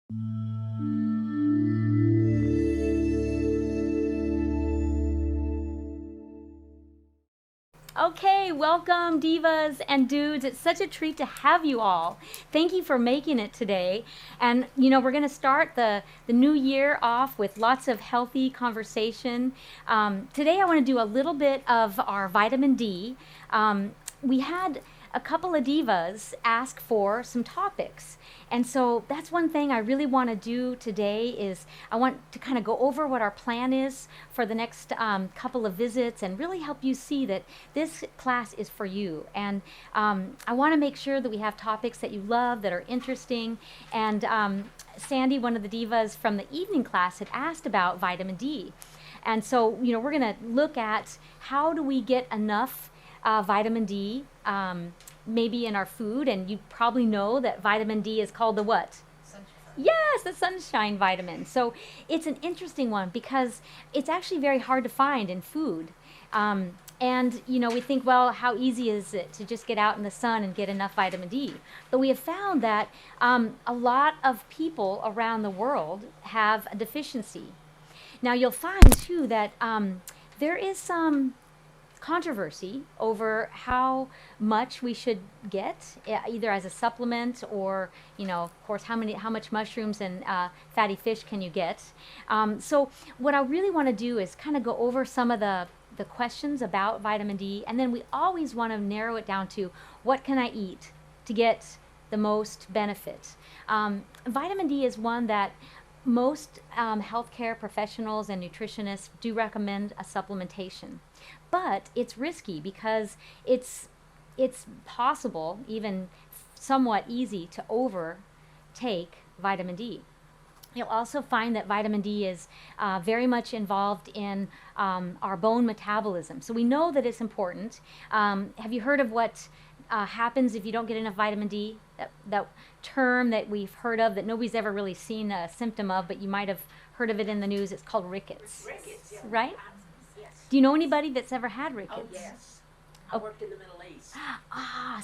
Okay, welcome divas and dudes. It's such a treat to have you all. Thank you for making it today. And we're going to start the new year off with lots of healthy conversation. Today I want to do a little bit of our vitamin D. We had a couple of divas ask for some topics. And so that's one thing I really want to do today is I want to kind of go over what our plan is for the next couple of visits and really help you see that this class is for you. And I want to make sure that we have topics that you love, that are interesting. And Sandy, one of the divas from the evening class, had asked about vitamin D. And so, we're going to look at how do we get enough vitamin D, maybe in our food, and you probably know that vitamin D is called the what? Sunshine. Yes, the sunshine vitamin. So it's an interesting one because it's actually very hard to find in food. And we think, well, how easy is it to just get out in the sun and get enough vitamin D? But we have found that a lot of people around the world have a deficiency. Now you'll find too that there is some controversy over how much we should get, either as a supplement or, of course, how much mushrooms and fatty fish can you get. So what I really want to do is kind of go over some of the questions about vitamin D, and then we always want to narrow it down to what can I eat to get the most benefit. Vitamin D is one that most healthcare professionals and nutritionists do recommend a supplementation. But it's risky because it's possible, even somewhat easy, to overtake vitamin D. You'll also find that vitamin D is very much involved in our bone metabolism. So we know that it's important. Have you heard of what happens if you don't get enough vitamin D? That term that we've heard of that nobody's ever really seen a symptom of, but you might have heard of it in the news. It's called rickets. Rickets, yeah. Right? Yes. Do you know anybody that's ever had rickets? Oh, yes. I worked in the Middle East.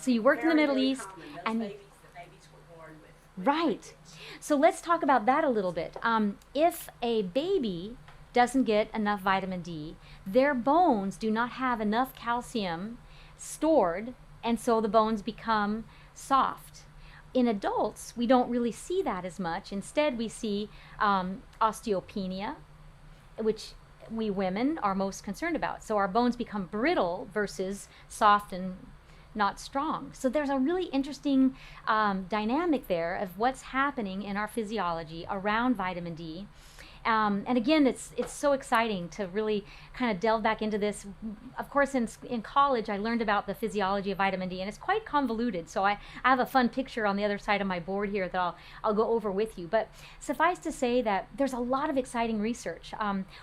So you worked in the Very, Middle very East. common. Those And babies, the babies were born with right. rickets. So let's talk about that a little bit. If a baby doesn't get enough vitamin D, their bones do not have enough calcium stored, and so the bones become soft. In adults, we don't really see that as much. Instead, we see osteopenia, which we women are most concerned about. So our bones become brittle versus soft and not strong. So there's a really interesting dynamic there of what's happening in our physiology around vitamin D. And again, it's so exciting to really kind of delve back into this. Of course, in college, I learned about the physiology of vitamin D, and it's quite convoluted. So I have a fun picture on the other side of my board here that I'll go over with you. But suffice to say that there's a lot of exciting research.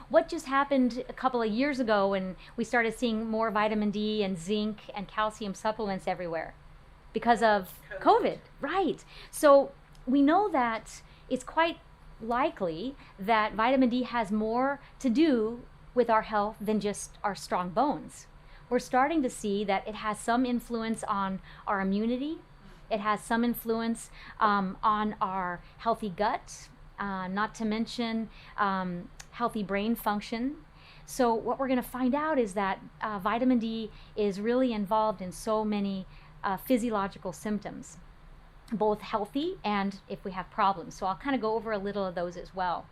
What just happened a couple of years ago when we started seeing more vitamin D and zinc and calcium supplements everywhere? Because of COVID, right? So we know that it's quite likely that vitamin D has more to do with our health than just our strong bones. We're starting to see that it has some influence on our immunity. It has some influence on our healthy gut, not to mention healthy brain function. So what we're going to find out is that vitamin D is really involved in so many physiological symptoms, both healthy and if we have problems. So I'll kind of go over a little of those as well.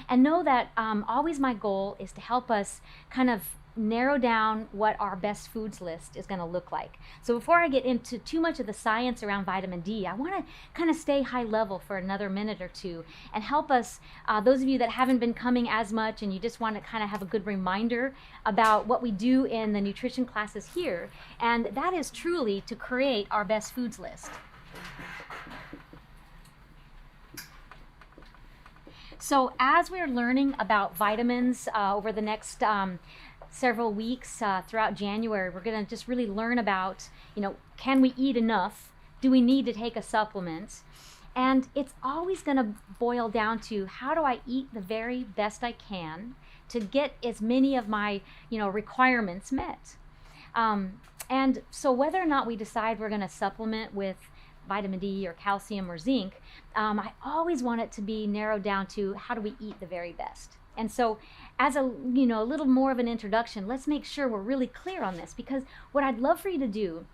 And know that always my goal is to help us kind of narrow down what our best foods list is going to look like. So before I get into too much of the science around vitamin D, I want to kind of stay high level for another minute or two and help us, those of you that haven't been coming as much and you just want to kind of have a good reminder about what we do in the nutrition classes here. And that is truly to create our best foods list. So as we're learning about vitamins over the next several weeks throughout January, we're going to just really learn about, can we eat enough? Do we need to take a supplement? And it's always going to boil down to how do I eat the very best I can to get as many of my, requirements met. And so whether or not we decide we're going to supplement with vitamin D or calcium or zinc, I always want it to be narrowed down to how do we eat the very best. And so as a little more of an introduction, let's make sure we're really clear on this, because what I'd love for you to do,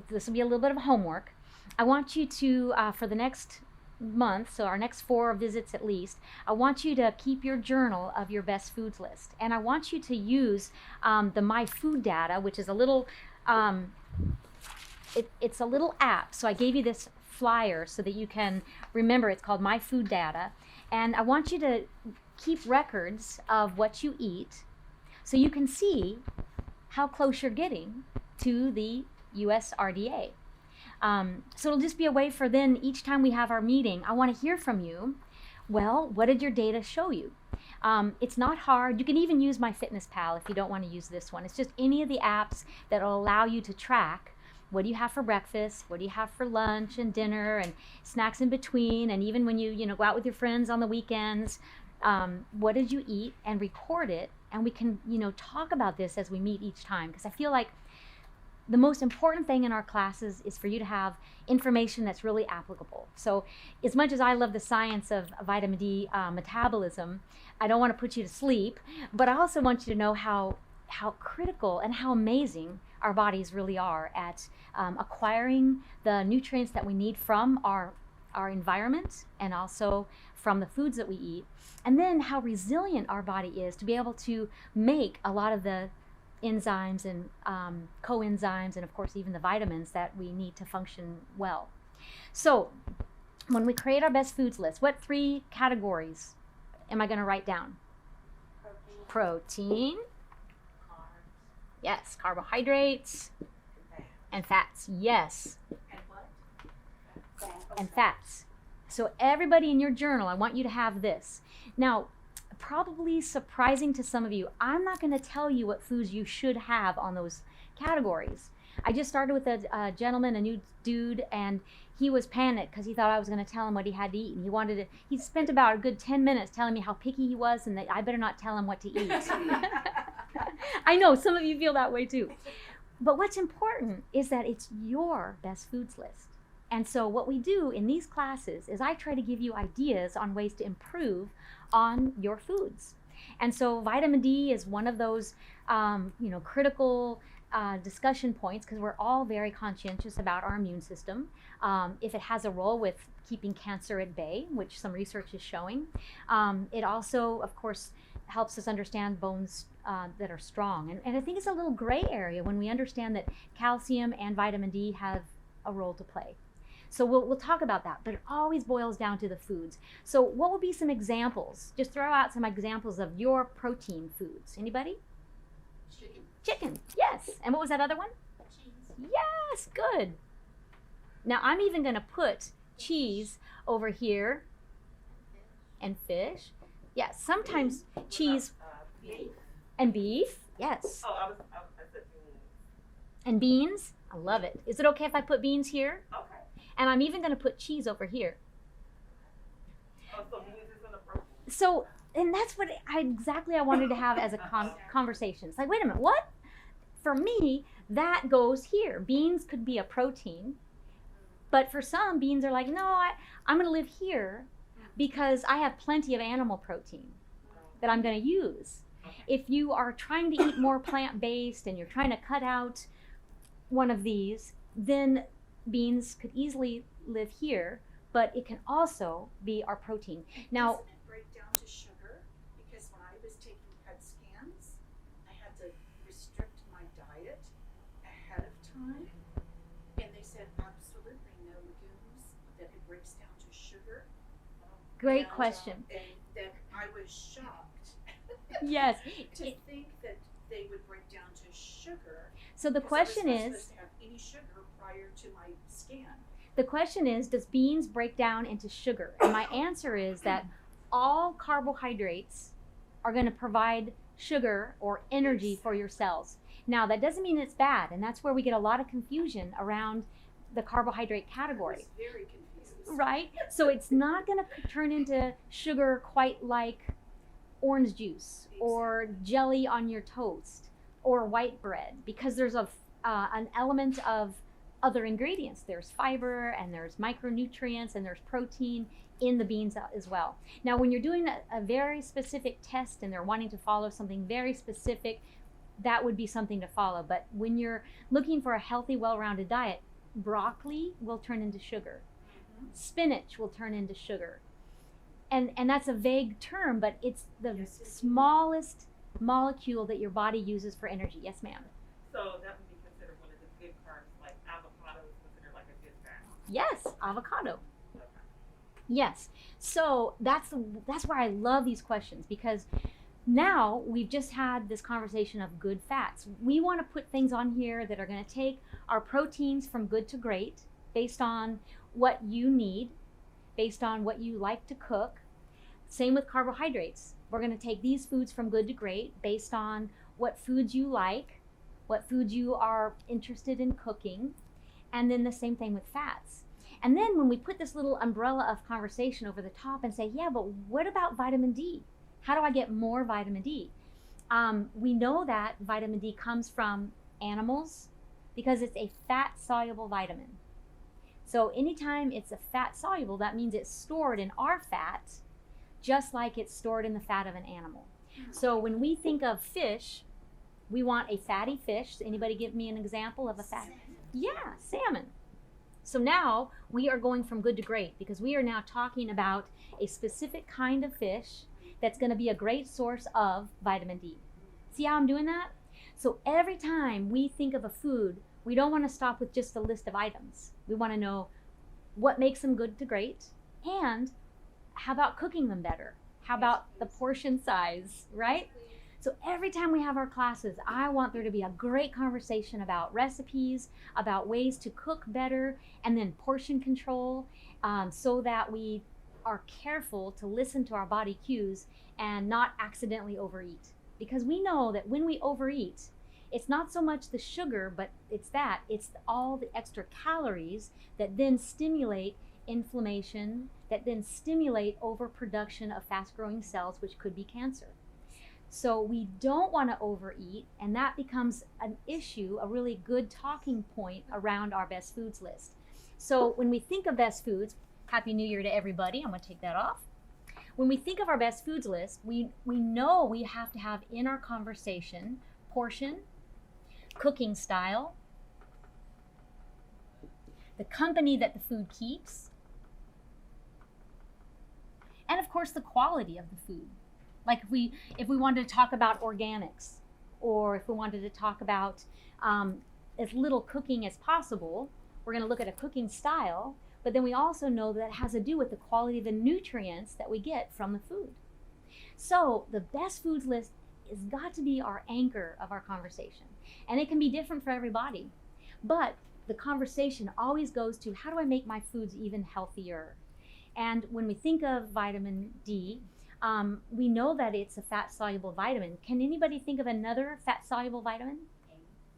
this will be a little bit of homework. I want you to, for the next month, so our next 4 visits at least, I want you to keep your journal of your best foods list. And I want you to use the My Food Data, which is a little, it's a little app. So I gave you this flyer so that you can remember. It's called My Food Data. And I want you to keep records of what you eat so you can see how close you're getting to the USRDA. So it'll just be a way for then each time we have our meeting, I want to hear from you. Well, what did your data show you? It's not hard. You can even use MyFitnessPal if you don't want to use this one. It's just any of the apps that will allow you to track what do you have for breakfast, what do you have for lunch and dinner and snacks in between, and even when you go out with your friends on the weekends, what did you eat, and record it, and we can talk about this as we meet each time, because I feel like the most important thing in our classes is for you to have information that's really applicable. So as much as I love the science of vitamin D metabolism, I don't want to put you to sleep, but I also want you to know how critical and how amazing our bodies really are at acquiring the nutrients that we need from our environment and also from the foods that we eat, and then how resilient our body is to be able to make a lot of the enzymes and coenzymes and of course even the vitamins that we need to function well. So when we create our best foods list, what 3 categories am I going to write down? Protein. Yes. Carbohydrates. And fats. Yes. And what? And fats. So everybody in your journal, I want you to have this. Now, probably surprising to some of you, I'm not going to tell you what foods you should have on those categories. I just started with a gentleman, a new dude, and he was panicked because he thought I was going to tell him what he had to eat. And he spent about a good 10 minutes telling me how picky he was and that I better not tell him what to eat. I know some of you feel that way too. But what's important is that it's your best foods list. And so what we do in these classes is I try to give you ideas on ways to improve on your foods. And so vitamin D is one of those critical discussion points, because we're all very conscientious about our immune system. If it has a role with keeping cancer at bay, which some research is showing. It also, of course, helps us understand bones that are strong. And I think it's a little gray area when we understand that calcium and vitamin D have a role to play. So we'll talk about that, but it always boils down to the foods. So what would be some examples? Just throw out some examples of your protein foods. Anybody? Chicken. Chicken, yes. And what was that other one? Cheese. Yes, good. Now I'm even going to put cheese over here and fish. Yes, sometimes cheese Beef. and beef. Yes. Oh, I said beans. And beans. I love it. Is it okay if I put beans here? Okay. And I'm even going to put cheese over here. Oh, so beans is in the protein. So, and that's what I wanted to have as a conversation. It's like, wait a minute, what? For me, that goes here. Beans could be a protein, but for some, beans are like, no, I'm going to live here because I have plenty of animal protein that I'm going to use. If you are trying to eat more plant-based and you're trying to cut out one of these, then beans could easily live here, but it can also be our protein. Now, doesn't it break down to sugar? Because when I was taking PET scans, I had to restrict my diet ahead of time, and they said absolutely no legumes, that it breaks down to sugar. great And, question. And that I was shocked Yes. to think that they would break down to sugar. So the question I was not is, supposed to have any sugar prior to my scan. does beans break down into sugar? And my answer is that all carbohydrates are going to provide sugar or energy for your cells. Now, that doesn't mean it's bad, and that's where we get a lot of confusion around the carbohydrate category. I was very confused. Right? So it's not going to turn into sugar quite like orange juice or jelly on your toast or white bread, because there's an element of other ingredients. There's fiber and there's micronutrients and there's protein in the beans as well. Now, when you're doing a very specific test and they're wanting to follow something very specific, that would be something to follow. But when you're looking for a healthy, well-rounded diet, broccoli will turn into sugar. Spinach will turn into sugar. And that's a vague term, but it's the smallest molecule that your body uses for energy. Yes, ma'am. So that would be considered one of the good carbs, like avocado is considered like a good fat. Yes, avocado. Okay. Yes. So that's why I love these questions, because now we've just had this conversation of good fats. We want to put things on here that are going to take our proteins from good to great based on what you need, based on what you like to cook. Same with carbohydrates. We're going to take these foods from good to great based on what foods you like, what foods you are interested in cooking, and then the same thing with fats. And then when we put this little umbrella of conversation over the top and say, yeah, but what about vitamin D? How do I get more vitamin D? We know that vitamin D comes from animals because it's a fat-soluble vitamin. So anytime it's a fat-soluble, that means it's stored in our fat, just like it's stored in the fat of an animal. So when we think of fish, we want a fatty fish. Anybody give me an example of a fat? Yeah, salmon. So now we are going from good to great, because we are now talking about a specific kind of fish that's going to be a great source of vitamin D. See how I'm doing that? So every time we think of a food, we don't want to stop with just a list of items. We want to know what makes them good to great, and how about cooking them better? How about the portion size, right? So every time we have our classes, I want there to be a great conversation about recipes, about ways to cook better, and then portion control, so that we are careful to listen to our body cues and not accidentally overeat. Because we know that when we overeat, it's not so much the sugar, but it's all the extra calories that then stimulate inflammation, that then stimulate overproduction of fast-growing cells, which could be cancer. So we don't want to overeat, and that becomes an issue, a really good talking point around our best foods list. So when we think of best foods, Happy New Year to everybody, I'm going to take that off. When we think of our best foods list, we know we have to have in our conversation portion, cooking style, the company that the food keeps, and of course the quality of the food. Like if we wanted to talk about organics, or if we wanted to talk about as little cooking as possible, we're going to look at a cooking style, but then we also know that it has to do with the quality of the nutrients that we get from the food. So the best foods list has got to be our anchor of our conversation. And it can be different for everybody. But the conversation always goes to, how do I make my foods even healthier? And when we think of vitamin D, we know that it's a fat-soluble vitamin. Can anybody think of another fat-soluble vitamin?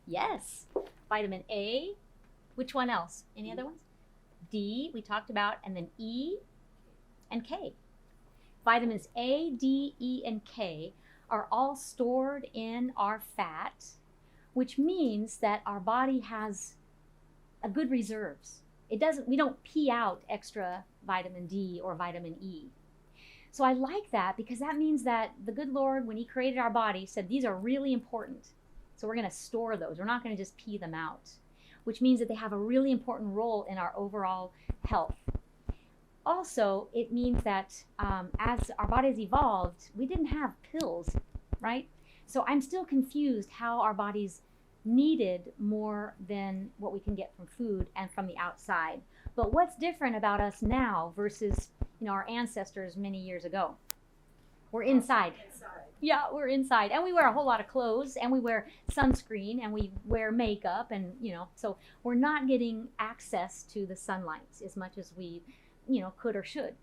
Yes. Vitamin A. Which one else? Any other ones? D, we talked about, and then E and K. Vitamins A, D, E, and K are all stored in our fat, which means that our body has a good reserves. We don't pee out extra vitamin D or vitamin E. So I like that, because that means that the good Lord, when he created our body, said these are really important. So we're going to store those. We're not going to just pee them out, which means that they have a really important role in our overall health. Also, it means that as our bodies evolved, we didn't have pills, right? So I'm still confused how our bodies needed more than what we can get from food and from the outside. But what's different about us now versus our ancestors many years ago? We're inside. Yeah, we're inside. And we wear a whole lot of clothes, and we wear sunscreen, and we wear makeup, and so we're not getting access to the sunlight as much as we could or should.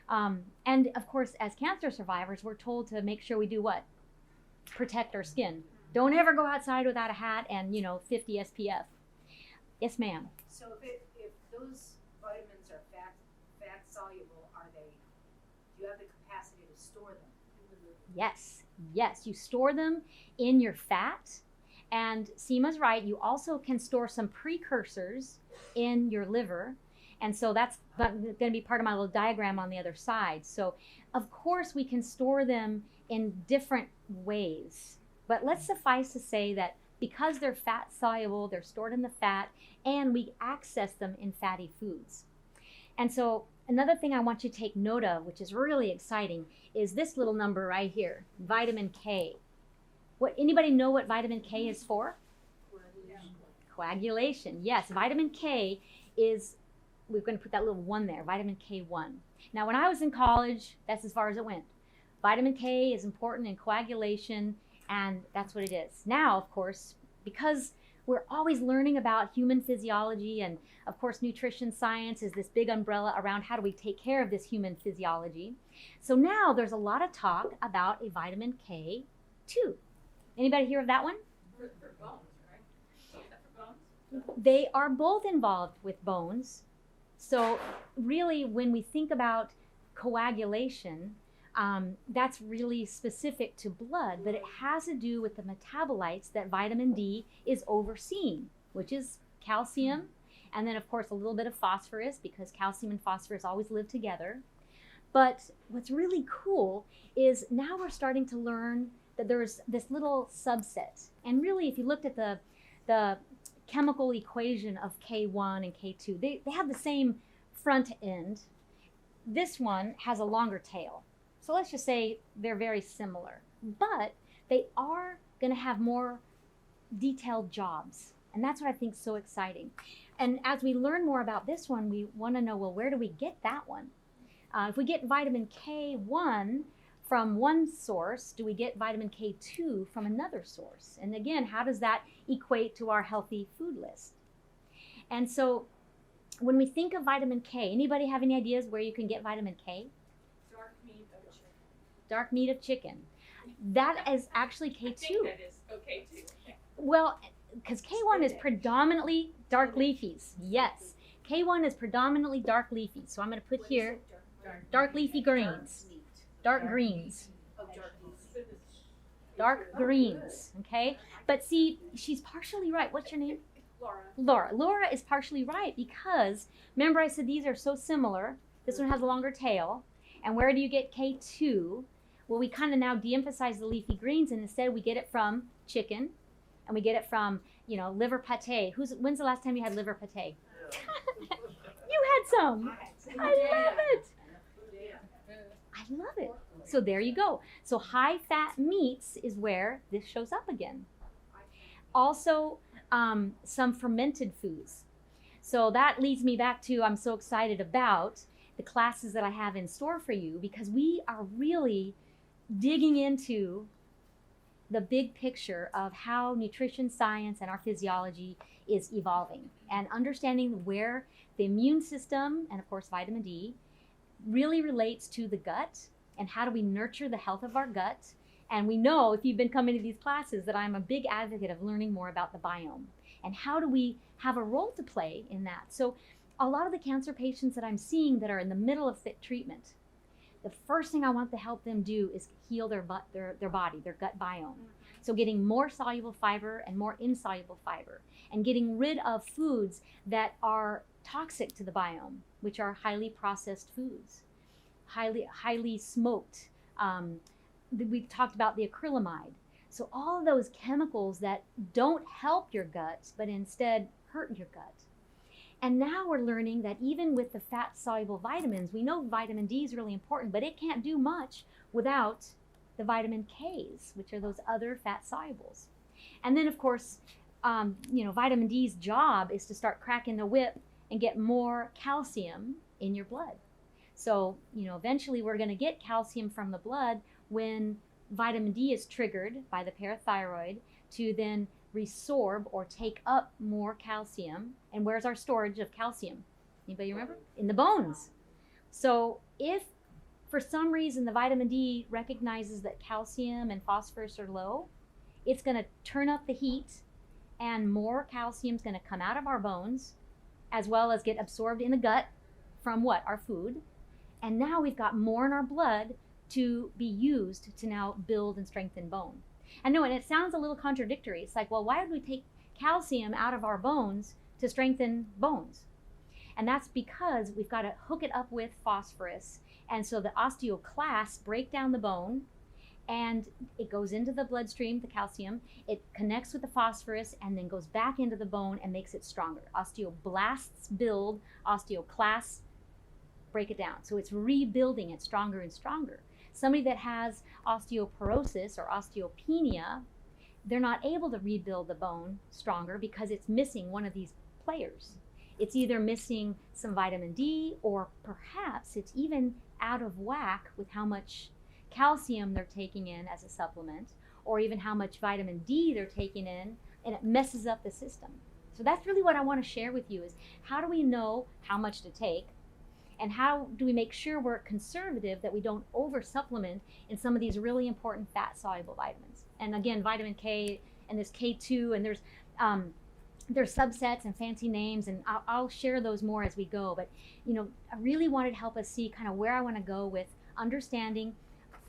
And of course, as cancer survivors, we're told to make sure we do what? Protect our skin. Don't ever go outside without a hat and 50 SPF. Yes, ma'am. So if those vitamins are fat soluble, do you have the capacity to store them? Yes, you store them in your fat, And Seema's right, you also can store some precursors in your liver. And so that's going to be part of my little diagram on the other side. So, of course, we can store them in different ways. But let's suffice to say that because they're fat soluble, they're stored in the fat, and we access them in fatty foods. And so another thing I want you to take note of, which is really exciting, is this little number right here, vitamin K. Anybody know what vitamin K is for? Coagulation. Yes, vitamin K is, we're going to put that little 1 there, vitamin K1. Now, when I was in college, that's as far as it went. Vitamin K is important in coagulation, and that's what it is. Now, of course, because we're always learning about human physiology, and of course, nutrition science is this big umbrella around how do we take care of this human physiology. So now there's a lot of talk about a vitamin K2. Anybody hear of that one? For bones, right? Is that for bones? They are both involved with bones. So really, when we think about coagulation, that's really specific to blood, but it has to do with the metabolites that vitamin D is overseeing, which is calcium, and then of course a little bit of phosphorus, because calcium and phosphorus always live together. But what's really cool is now we're starting to learn that there's this little subset. And really, if you looked at the chemical equation of K1 and K2, they have the same front end. This one has a longer tail. So let's just say they're very similar, but they are going to have more detailed jobs. And that's what I think is so exciting. And as we learn more about this one, we want to know, well, where do we get that one? If we get vitamin K1 from one source, do we get vitamin K2 from another source? And again, how does that equate to our healthy food list? And so when we think of vitamin K, anybody have any ideas where you can get vitamin K? Dark meat of chicken. Dark meat of chicken. That is actually K2. I think that is okay too. Okay. Well, because K1 is predominantly dark leafies. Yes. K1 is predominantly dark leafies. So I'm going to put here dark leafy greens. Dark greens. Dark greens. Okay? But see, she's partially right. What's your name? Laura. Laura is partially right because remember I said these are so similar. This one has a longer tail. And where do you get K2? Well, we kind of now de-emphasize the leafy greens, and instead we get it from chicken, and we get it from, liver pate. When's the last time you had liver pate? You had some. I love it. I love it. So there you go. So high fat meats is where this shows up again. Also, some fermented foods. So that leads me back to, I'm so excited about the classes that I have in store for you, because we are really digging into the big picture of how nutrition science and our physiology is evolving, and understanding where the immune system and of course vitamin D really relates to the gut, and how do we nurture the health of our gut. And we know, if you've been coming to these classes, that I'm a big advocate of learning more about the biome and how do we have a role to play in that. So a lot of the cancer patients that I'm seeing that are in the middle of treatment, the first thing I want to help them do is heal their body, their gut biome. So getting more soluble fiber and more insoluble fiber, and getting rid of foods that are toxic to the biome, which are highly processed foods, highly smoked. We talked about the acrylamide. So all of those chemicals that don't help your gut, but instead hurt your gut. And now we're learning that even with the fat-soluble vitamins, we know vitamin D is really important, but it can't do much without the vitamin Ks, which are those other fat solubles. And then, of course, vitamin D's job is to start cracking the whip and get more calcium in your blood. So, eventually we're going to get calcium from the blood when vitamin D is triggered by the parathyroid to then resorb or take up more calcium. And where's our storage of calcium? Anybody remember? In the bones. So if for some reason the vitamin D recognizes that calcium and phosphorus are low, it's going to turn up the heat, and more calcium is going to come out of our bones, as well as get absorbed in the gut from what? Our food. And now we've got more in our blood to be used to now build and strengthen bone. I know, and it sounds a little contradictory. It's like, well, why would we take calcium out of our bones to strengthen bones? And that's because we've got to hook it up with phosphorus. And so the osteoclasts break down the bone, and it goes into the bloodstream, the calcium. It connects with the phosphorus and then goes back into the bone and makes it stronger. Osteoblasts build, osteoclasts break it down. So it's rebuilding it stronger and stronger. Somebody that has osteoporosis or osteopenia, they're not able to rebuild the bone stronger because it's missing one of these players. It's either missing some vitamin D, or perhaps it's even out of whack with how much calcium they're taking in as a supplement, or even how much vitamin D they're taking in, and it messes up the system. So that's really what I want to share with you, is how do we know how much to take, and how do we make sure we're conservative, that we don't over supplement in some of these really important fat soluble vitamins. And again, vitamin K and this K2, and there's subsets and fancy names, and I'll share those more as we go. But I really wanted to help us see kind of where I want to go with understanding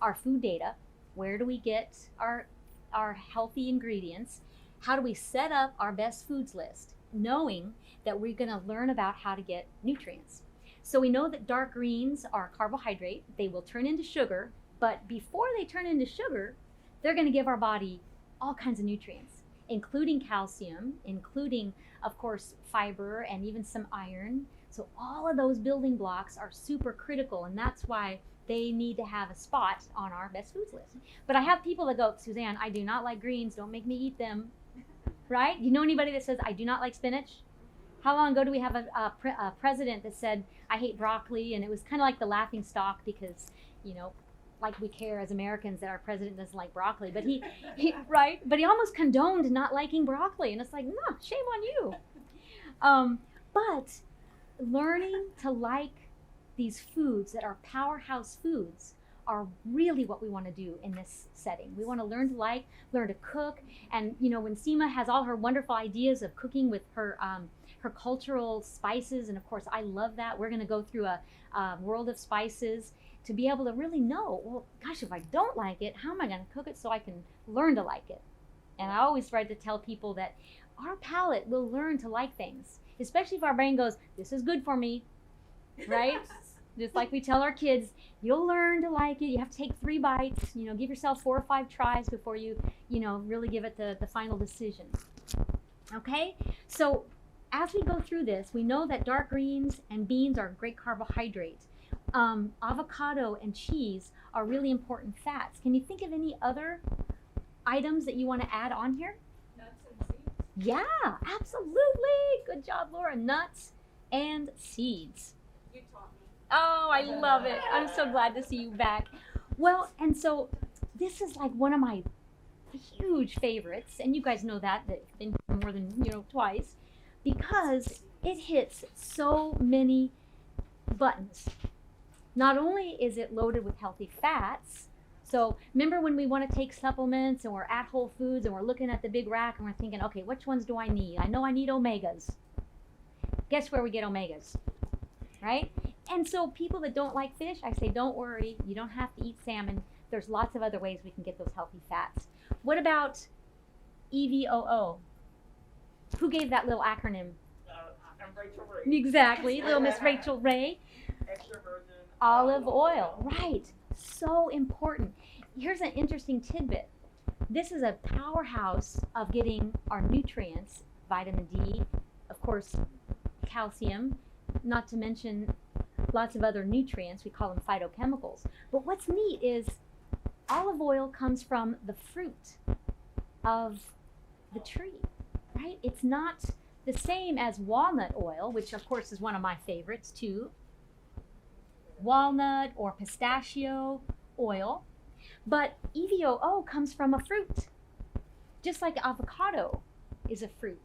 our food data. Where do we get our healthy ingredients? How do we set up our best foods list, knowing that we're going to learn about how to get nutrients? So we know that dark greens are carbohydrate. They will turn into sugar, but before they turn into sugar, they're going to give our body all kinds of nutrients, including calcium, including, of course, fiber, and even some iron. So all of those building blocks are super critical, and that's why they need to have a spot on our best foods list. But I have people that go, Suzanne, I do not like greens. Don't make me eat them. Right? You know anybody that says, I do not like spinach? How long ago do we have a president that said, I hate broccoli? And it was kind of like the laughing stock because, like we care as Americans that our president doesn't like broccoli. But he right? But he almost condoned not liking broccoli. And it's like, no, shame on you. But learning to like these foods that are powerhouse foods are really what we want to do in this setting. We want to learn to cook. And, when Seema has all her wonderful ideas of cooking with her cultural spices, and of course I love that. We're going to go through a world of spices to be able to really know, well, gosh, if I don't like it, how am I going to cook it so I can learn to like it? And I always try to tell people that our palate will learn to like things, especially if our brain goes, this is good for me, right? Just like we tell our kids, you'll learn to like it. You have to take 3 bites, give yourself 4 or 5 tries before you, really give it the final decision. Okay? So as we go through this, we know that dark greens and beans are great carbohydrates. Avocado and cheese are really important fats. Can you think of any other items that you want to add on here? Nuts and seeds. Yeah, absolutely. Good job, Laura. Nuts and seeds. You taught me. Oh, I love it. I'm so glad to see you back. Well, and so this is like one of my huge favorites, and you guys know that have been here more than, twice, because it hits so many buttons. Not only is it loaded with healthy fats, so remember when we want to take supplements and we're at Whole Foods and we're looking at the big rack and we're thinking, okay, which ones do I need? I know I need omegas. Guess where we get omegas, right? And so people that don't like fish, I say, don't worry. You don't have to eat salmon. There's lots of other ways we can get those healthy fats. What about EVOO? Who gave that little acronym? I'm Rachel Ray. Exactly, little Miss Rachel Ray. Extra virgin Olive oil, right. So important. Here's an interesting tidbit. This is a powerhouse of getting our nutrients, vitamin D, of course, calcium, not to mention lots of other nutrients. We call them phytochemicals. But what's neat is olive oil comes from the fruit of the tree, right? It's not the same as walnut oil, which of course is one of my favorites too. Walnut or pistachio oil. But EVOO comes from a fruit, just like avocado is a fruit.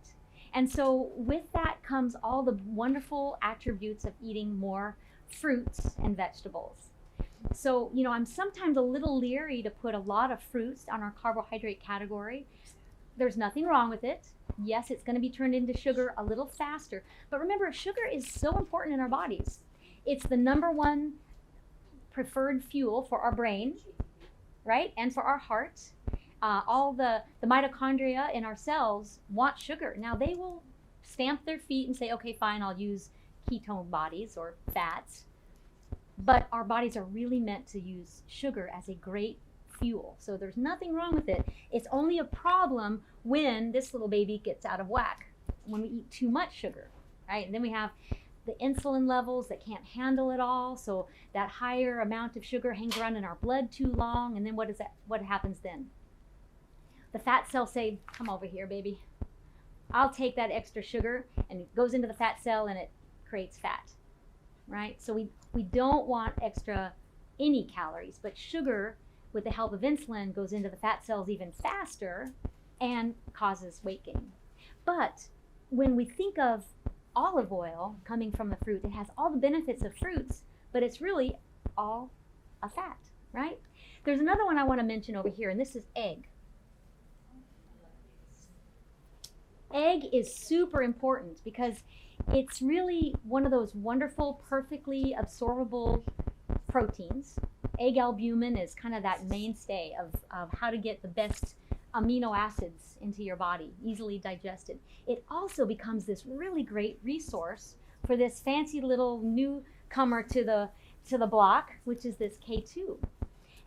And so with that comes all the wonderful attributes of eating more fruits and vegetables. So, I'm sometimes a little leery to put a lot of fruits on our carbohydrate category. There's nothing wrong with it. Yes, it's going to be turned into sugar a little faster. But remember, sugar is so important in our bodies. It's the #1 preferred fuel for our brain, right? And for our heart. All the mitochondria in our cells want sugar. Now they will stamp their feet and say, okay, fine, I'll use ketone bodies or fats. But our bodies are really meant to use sugar as a great fuel. So there's nothing wrong with it. It's only a problem when this little baby gets out of whack, when we eat too much sugar, right? And then we have the insulin levels that can't handle it all. So that higher amount of sugar hangs around in our blood too long. And then what happens then? The fat cells say, come over here, baby. I'll take that extra sugar, and it goes into the fat cell and it creates fat, right? So we don't want any calories, but sugar with the help of insulin goes into the fat cells even faster and causes weight gain. But when we think of olive oil coming from the fruit, it has all the benefits of fruits, but it's really all a fat, right? There's another one I want to mention over here, and this is egg. Egg is super important because it's really one of those wonderful, perfectly absorbable proteins. Egg albumin is kind of that mainstay of how to get the best amino acids into your body, easily digested. It also becomes this really great resource for this fancy little newcomer to the block, which is this K2.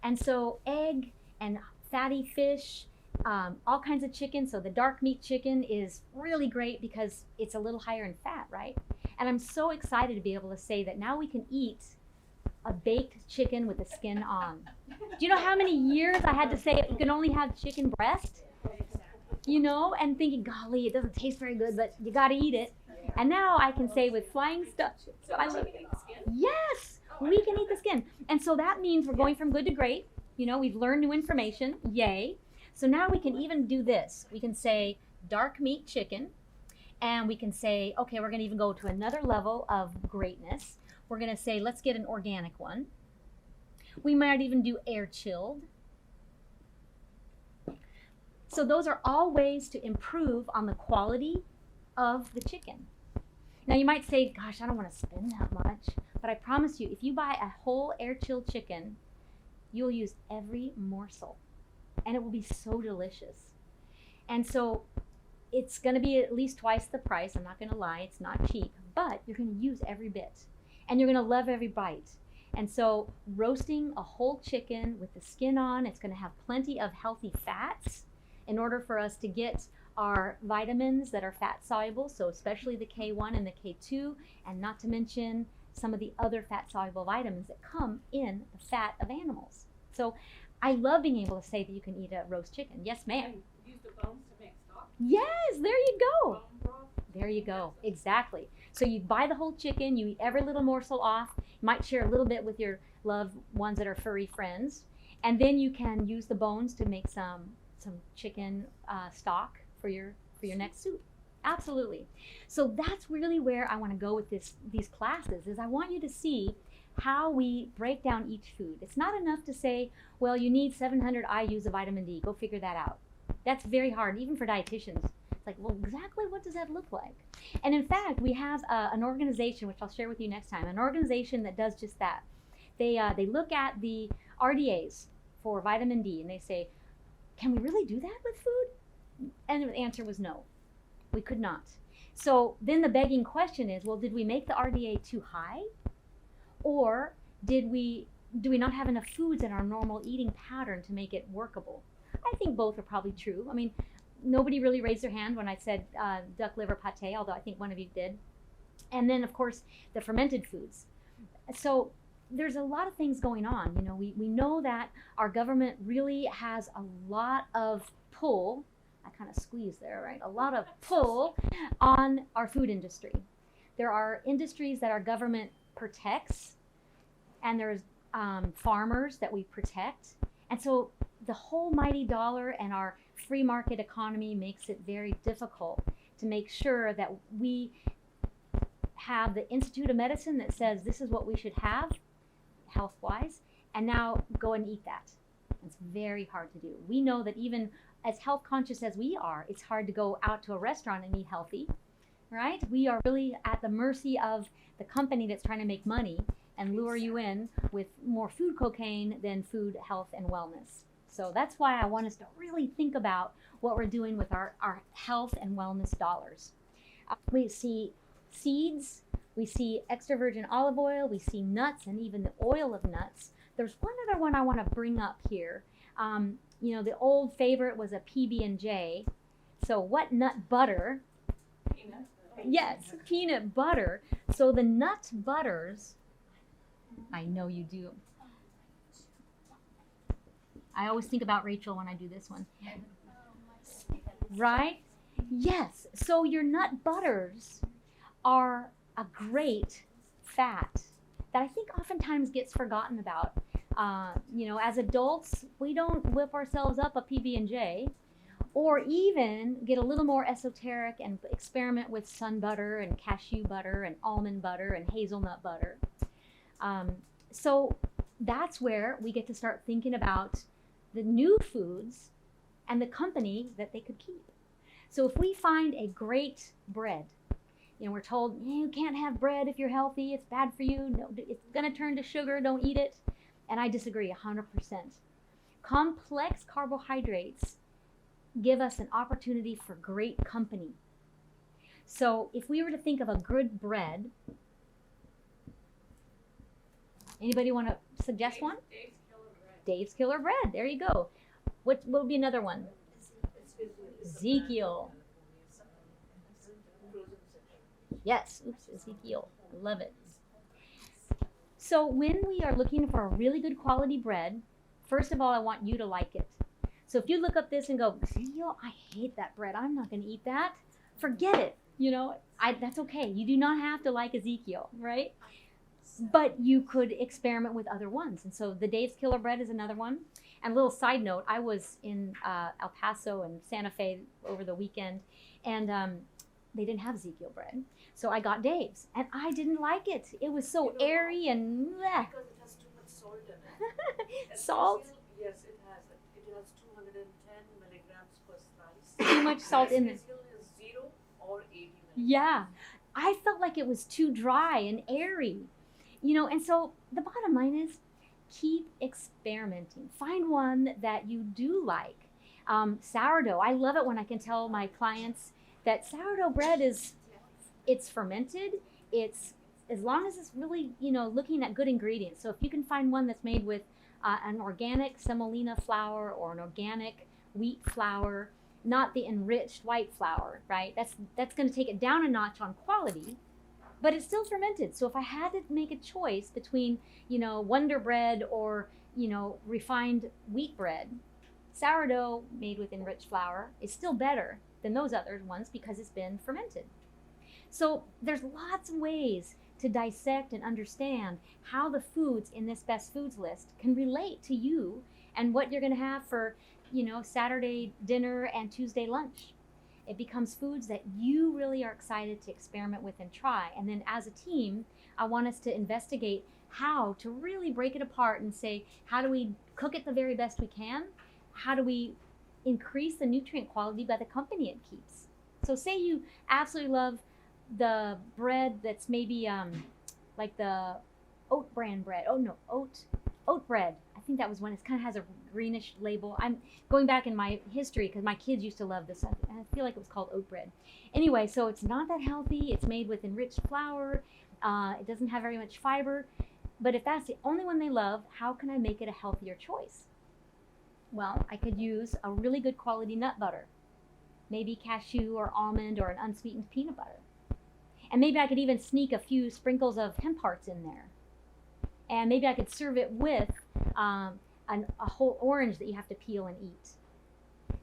And so egg and fatty fish, all kinds of chicken. So the dark meat chicken is really great because it's a little higher in fat, right? And I'm so excited to be able to say that now we can eat a baked chicken with the skin on. Do you know how many years I had to say you can only have chicken breast? You know, and thinking, golly, it doesn't taste very good, but you got to eat it. And now I can say with flying stuff, yes, we can eat the skin. And so that means we're going from good to great. You know, we've learned new information. Yay. So now we can even do this. We can say dark meat chicken, and we can say, okay, we're going to even go to another level of greatness. We're going to say, let's get an organic one. We might even do air chilled. So those are all ways to improve on the quality of the chicken. Now you might say, gosh, I don't want to spend that much. But I promise you, if you buy a whole air chilled chicken, you'll use every morsel. And it will be so delicious. And so it's going to be at least twice the price. I'm not going to lie, it's not cheap. But you're going to use every bit. And you're going to love every bite. And so roasting a whole chicken with the skin on, it's going to have plenty of healthy fats in order for us to get our vitamins that are fat soluble, so especially the K1 and the K2, and not to mention some of the other fat soluble vitamins that come in the fat of animals. So I love being able to say that you can eat a roast chicken. Yes, ma'am. Use the bones to make stock. Yes, there you go. Bone broth. There you go. Exactly. So you buy the whole chicken, you eat every little morsel off. You might share a little bit with your loved ones that are furry friends. And then you can use the bones to make some chicken stock for your next soup. Absolutely. So that's really where I want to go with these classes, is I want you to see how we break down each food. It's not enough to say, well, you need 700 IUs of vitamin D. Go figure that out. That's very hard, even for dietitians. It's like, well, exactly what does that look like? And in fact, we have an organization, which I'll share with you next time, an organization that does just that. They look at the RDAs for vitamin D, and they say, can we really do that with food? And the answer was no. We could not. So then the begging question is, well, did we make the RDA too high? Or do we not have enough foods in our normal eating pattern to make it workable? I think both are probably true. I mean, nobody really raised their hand when I said duck liver pate, although I think one of you did. And then, of course, the fermented foods. So there's a lot of things going on. You know, we know that our government really has a lot of pull. I kind of squeezed there, right? A lot of pull on our food industry. There are industries that our government protects, and there's farmers that we protect. And so the whole mighty dollar and our free market economy makes it very difficult to make sure that we have the Institute of Medicine that says this is what we should have health-wise, and now go and eat that. It's very hard to do. We know that even as health conscious as we are, it's hard to go out to a restaurant and eat healthy, right? We are really at the mercy of the company that's trying to make money and lure you in with more food cocaine than food health and wellness. So that's why I want us to really think about what we're doing with our health and wellness dollars. We see seeds, we see extra virgin olive oil, we see nuts, and even the oil of nuts. There's one other one I want to bring up here. The old favorite was a PB&J. So what nut butter? Peanut. Yes, peanut butter. So the nut butters, I know you do. I always think about Rachel when I do this one. Right? Yes. So your nut butters are a great fat that I think oftentimes gets forgotten about. As adults, we don't whip ourselves up a PB&J, or even get a little more esoteric and experiment with sun butter and cashew butter and almond butter and hazelnut butter. So that's where we get to start thinking about the new foods and the company that they could keep. So if we find a great bread, we're told you can't have bread if you're healthy, it's bad for you, no, it's going to turn to sugar, don't eat it. And I disagree 100%. Complex carbohydrates give us an opportunity for great company. So if we were to think of a good bread, anybody want to suggest one? Dave's Killer Bread. There you go. What would be another one? Ezekiel. Yes. Oops, Ezekiel. I love it. So when we are looking for a really good quality bread, first of all, I want you to like it. So if you look up this and go, Ezekiel, I hate that bread. I'm not going to eat that. Forget it. That's okay. You do not have to like Ezekiel, right? But you could experiment with other ones. And so the Dave's Killer Bread is another one. And a little side note, I was in El Paso and Santa Fe over the weekend, and they didn't have Ezekiel bread. So I got Dave's, and I didn't like it. It was so airy and bleh. Because it has too much salt in it. Salt? Yes, it has. It has 210 milligrams per slice. Too much salt in it. Ezekiel is 0 or 80 milligrams. Yeah. I felt like it was too dry and airy. And so the bottom line is keep experimenting. Find one that you do like. Sourdough. I love it when I can tell my clients that sourdough bread it's fermented. It's as long as it's really, looking at good ingredients. So if you can find one that's made with an organic semolina flour or an organic wheat flour, not the enriched white flour, right? That's going to take it down a notch on quality. But it's still fermented. So if I had to make a choice between, Wonder Bread or, refined wheat bread, sourdough made with enriched flour is still better than those other ones because it's been fermented. So there's lots of ways to dissect and understand how the foods in this best foods list can relate to you and what you're going to have for, Saturday dinner and Tuesday lunch. It becomes foods that you really are excited to experiment with and try. And then as a team, I want us to investigate how to really break it apart and say, how do we cook it the very best we can? How do we increase the nutrient quality by the company it keeps? So say you absolutely love the bread that's maybe like the oat bran bread. Oh no, oat bread. I think that was one. It kind of has a greenish label. I'm going back in my history because my kids used to love this. I feel like it was called oat bread. Anyway, so it's not that healthy. It's made with enriched flour. It doesn't have very much fiber. But if that's the only one they love, how can I make it a healthier choice? Well, I could use a really good quality nut butter. Maybe cashew or almond or an unsweetened peanut butter. And maybe I could even sneak a few sprinkles of hemp hearts in there. And maybe I could serve it with a whole orange that you have to peel and eat.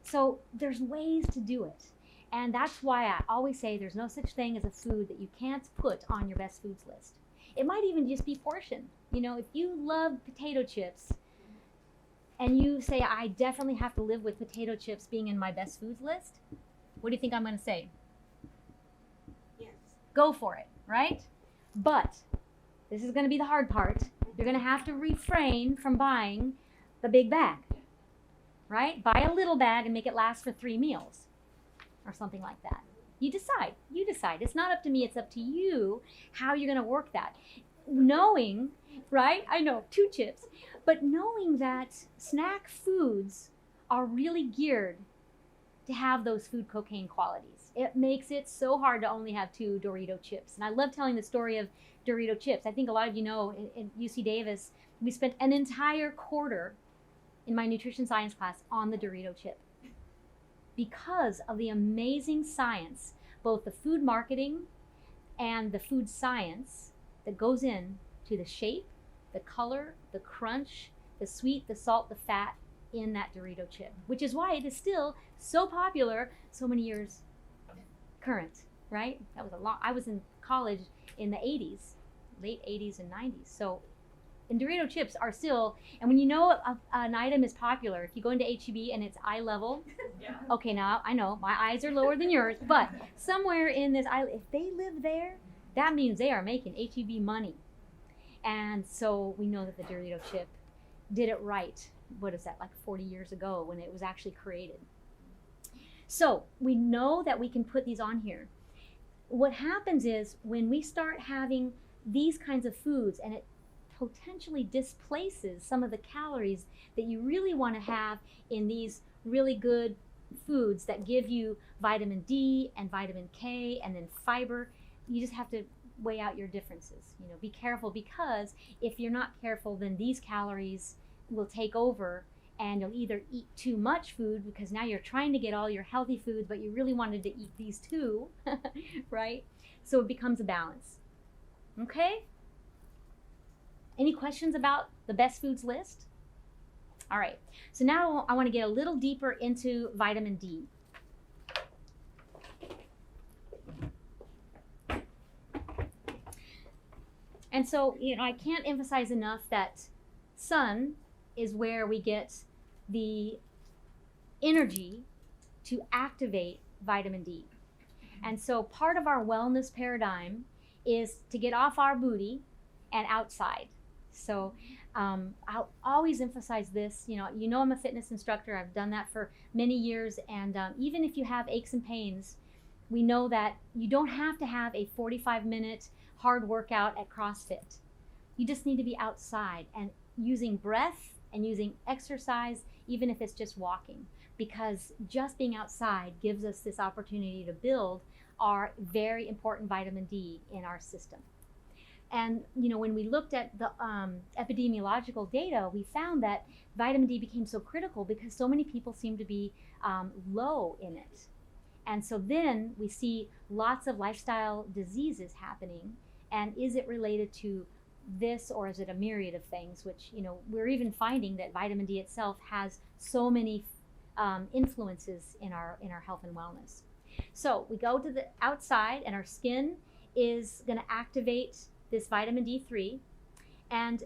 So there's ways to do it. And that's why I always say there's no such thing as a food that you can't put on your best foods list. It might even just be portion. If you love potato chips and you say, I definitely have to live with potato chips being in my best foods list, what do you think I'm going to say? Yes. Go for it, right? But this is going to be the hard part. You're going to have to refrain from buying the big bag, right? Buy a little bag and make it last for 3 meals or something like that. You decide. It's not up to me. It's up to you how you're going to work that. knowing, right? I know, 2 chips. But knowing that snack foods are really geared to have those food cocaine qualities. It makes it so hard to only have 2 Dorito chips. And I love telling the story of Dorito chips. I think a lot of you know in UC Davis, we spent an entire quarter in my nutrition science class on the Dorito chip because of the amazing science, both the food marketing and the food science that goes in to the shape, the color, the crunch, the sweet, the salt, the fat in that Dorito chip, which is why it is still so popular so many years current, right? That was I was in college in the 80s, late 80s and 90s. So, and Dorito chips are still, and when you know an item is popular, if you go into HEB and it's eye level, Yeah. okay, now I know my eyes are lower than yours, but somewhere in this eye, if they live there, that means they are making HEB money. And so we know that the Dorito chip did it right. What is that, like 40 years ago when it was actually created. So we know that we can put these on here. What happens is when we start having these kinds of foods and it potentially displaces some of the calories that you really want to have in these really good foods that give you vitamin D and vitamin K and then fiber, you just have to weigh out your differences. You know, be careful, because if you're not careful, then these calories will take over and you'll either eat too much food because now you're trying to get all your healthy foods, but you really wanted to eat these too, right? So it becomes a balance. Okay? Any questions about the best foods list? All right, so now I want to get a little deeper into vitamin D. And so, you know, I can't emphasize enough that sun is where we get the energy to activate vitamin D. And so part of our wellness paradigm is to get off our booty and outside. So I'll always emphasize this. You know I'm a fitness instructor. I've done that for many years. And even if you have aches and pains, we know that you don't have to have a 45-minute hard workout at CrossFit. You just need to be outside and using breath and using exercise, even if it's just walking, because just being outside gives us this opportunity to build our very important vitamin D in our system. And you know, when we looked at the epidemiological data, we found that vitamin D became so critical because so many people seem to be low in it. And so then we see lots of lifestyle diseases happening. And is it related to this, or is it a myriad of things, which, you know, we're even finding that vitamin D itself has so many influences in our health and wellness. So we go to the outside and our skin is going to activate this vitamin D3. And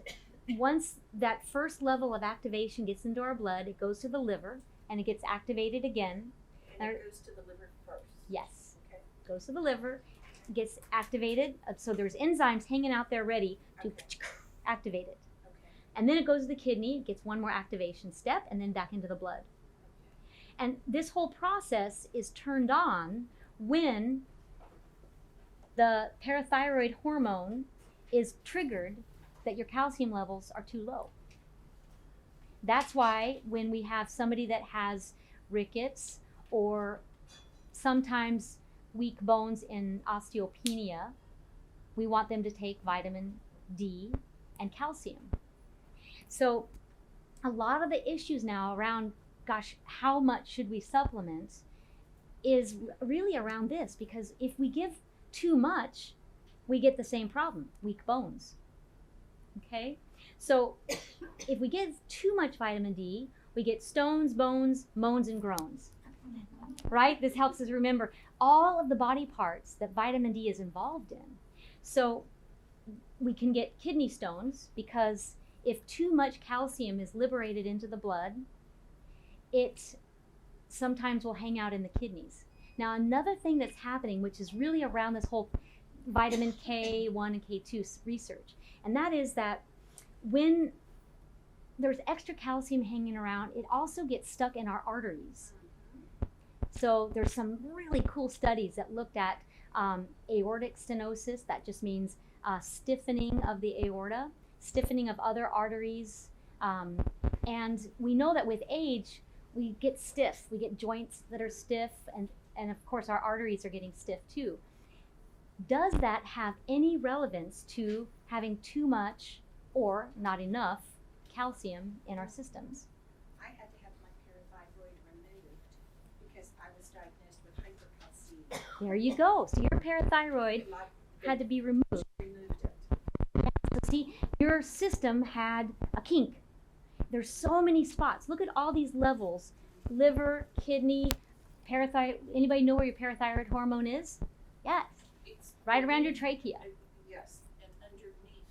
once that first level of activation gets into our blood, it goes to the liver and it gets activated again. And it goes to the liver first. Yes. Okay. Goes to the liver, gets activated. So there's enzymes hanging out there ready to activate it. Okay. And then it goes to the kidney, it gets one more activation step, and then back into the blood. And this whole process is turned on when the parathyroid hormone is triggered that your calcium levels are too low. That's why when we have somebody that has rickets or sometimes weak bones in osteopenia, we want them to take vitamin D and calcium. So a lot of the issues now around, gosh, how much should we supplement is really around this, because if we give too much, we get the same problem, weak bones. Okay? So if we give too much vitamin D, we get stones, bones, moans, and groans. Right? This helps us remember all of the body parts that vitamin D is involved in. So we can get kidney stones because if too much calcium is liberated into the blood, it sometimes will hang out in the kidneys. Now, another thing that's happening, which is really around this whole vitamin K1 and K2 research, and that is that when there's extra calcium hanging around, it also gets stuck in our arteries. So there's some really cool studies that looked at aortic stenosis. That just means stiffening of the aorta, stiffening of other arteries. And we know that with age, we get stiff. We get joints that are stiff, and of course, our arteries are getting stiff too. Does that have any relevance to having too much or not enough calcium in our systems? I had to have my parathyroid removed because I was diagnosed with hypercalcemia. There you go. So your parathyroid had to be removed. Removed it. So see, your system had a kink. There's so many spots. Look at all these levels: liver, kidney, parathyroid. Anybody know where your parathyroid hormone is? Yes, It's right around your trachea. Yes, and underneath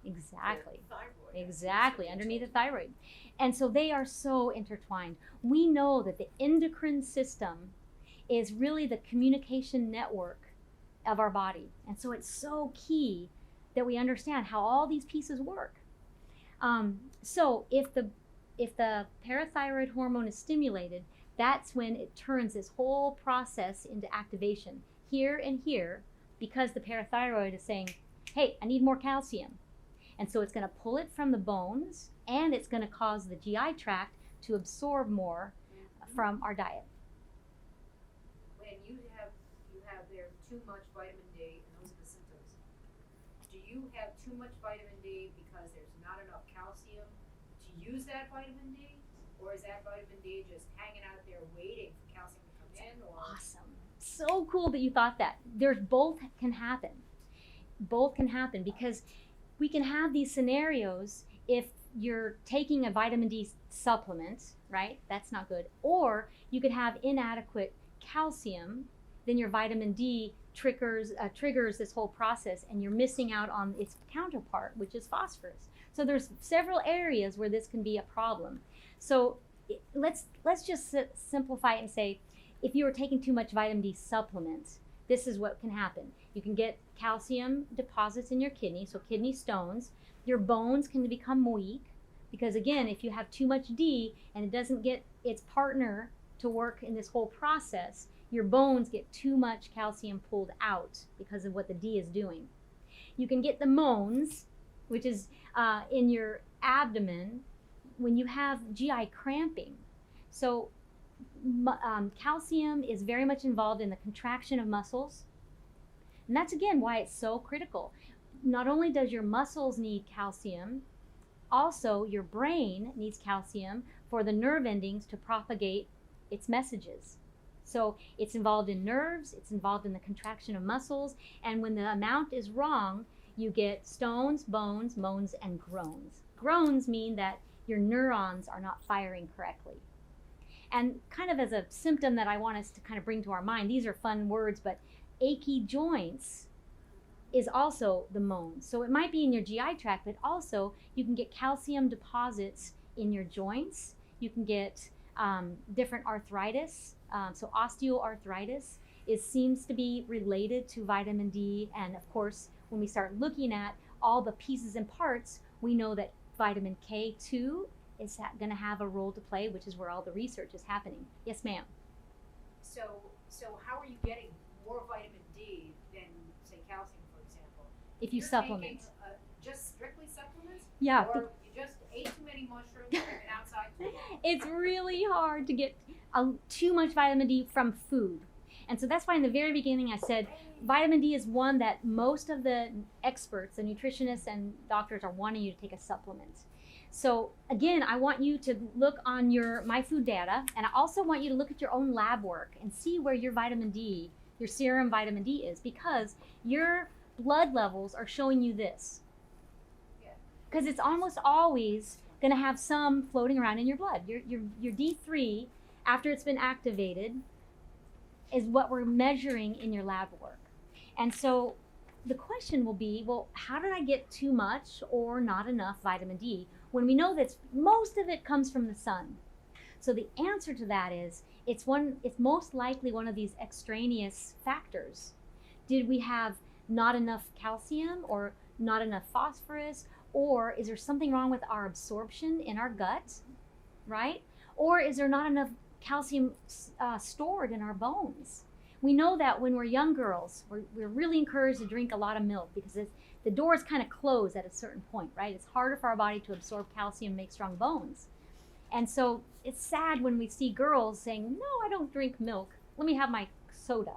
Exactly. the thyroid. Exactly, underneath the thyroid. And so they are so intertwined. We know that the endocrine system is really the communication network of our body. And so it's so key that we understand how all these pieces work. So if the parathyroid hormone is stimulated, that's when it turns this whole process into activation here and here, because the parathyroid is saying, hey, I need more calcium. And so it's going to pull it from the bones, and it's going to cause the GI tract to absorb more from our diet. When you have there too much vitamin D, and those are the symptoms. Do you have too much vitamin D because there's not enough calcium to use that vitamin D? Or is that vitamin D just hanging out there waiting for calcium to come in? Or Awesome. So cool that you thought that. There's both can happen. Both can happen, because we can have these scenarios if you're taking a vitamin D supplement, right? That's not good. Or you could have inadequate calcium, then your vitamin D triggers this whole process, and you're missing out on its counterpart, which is phosphorus. So there's several areas where this can be a problem. So let's just simplify it and say, if you were taking too much vitamin D supplement, this is what can happen. You can get calcium deposits in your kidney, so kidney stones. Your bones can become weak, because again, if you have too much D and it doesn't get its partner to work in this whole process, your bones get too much calcium pulled out because of what the D is doing. You can get the moans, which is in your abdomen, when you have GI cramping. So calcium is very much involved in the contraction of muscles. And that's again why it's so critical. Not only does your muscles need calcium, also your brain needs calcium for the nerve endings to propagate its messages. So it's involved in nerves, it's involved in the contraction of muscles, and when the amount is wrong, you get stones, bones, moans, and groans. Groans mean that your neurons are not firing correctly. And kind of as a symptom that I want us to kind of bring to our mind, these are fun words, but achy joints is also the moans. So it might be in your GI tract, but also you can get calcium deposits in your joints. You can get different arthritis. So osteoarthritis seems to be related to vitamin D. And of course, when we start looking at all the pieces and parts, we know that vitamin K2 is going to have a role to play, which is where all the research is happening. Yes, ma'am. so how are you getting more vitamin D than say calcium, for example? If you You're supplement. taking, just strictly supplements? Yeah. Or you just ate too many mushrooms and been outside too long? It's really hard to get too much vitamin D from food. And so that's why in the very beginning I said vitamin D is one that most of the experts, the nutritionists and doctors, are wanting you to take a supplement. So again, I want you to look on your MyFood data, and I also want you to look at your own lab work and see where your vitamin D, your serum vitamin D is, because your blood levels are showing you this. Because it's almost always going to have some floating around in your blood. Your D3, after it's been activated, is what we're measuring in your lab work. And so the question will be, well, how did I get too much or not enough vitamin D when we know that most of it comes from the sun? So the answer to that is, it's most likely one of these extraneous factors. Did we have not enough calcium or not enough phosphorus? Or is there something wrong with our absorption in our gut, right? Or is there not enough calcium stored in our bones? We know that when we're young girls, we're really encouraged to drink a lot of milk because the doors kind of close at a certain point, right? It's harder for our body to absorb calcium and make strong bones. And so it's sad when we see girls saying, no, I don't drink milk. Let me have my soda.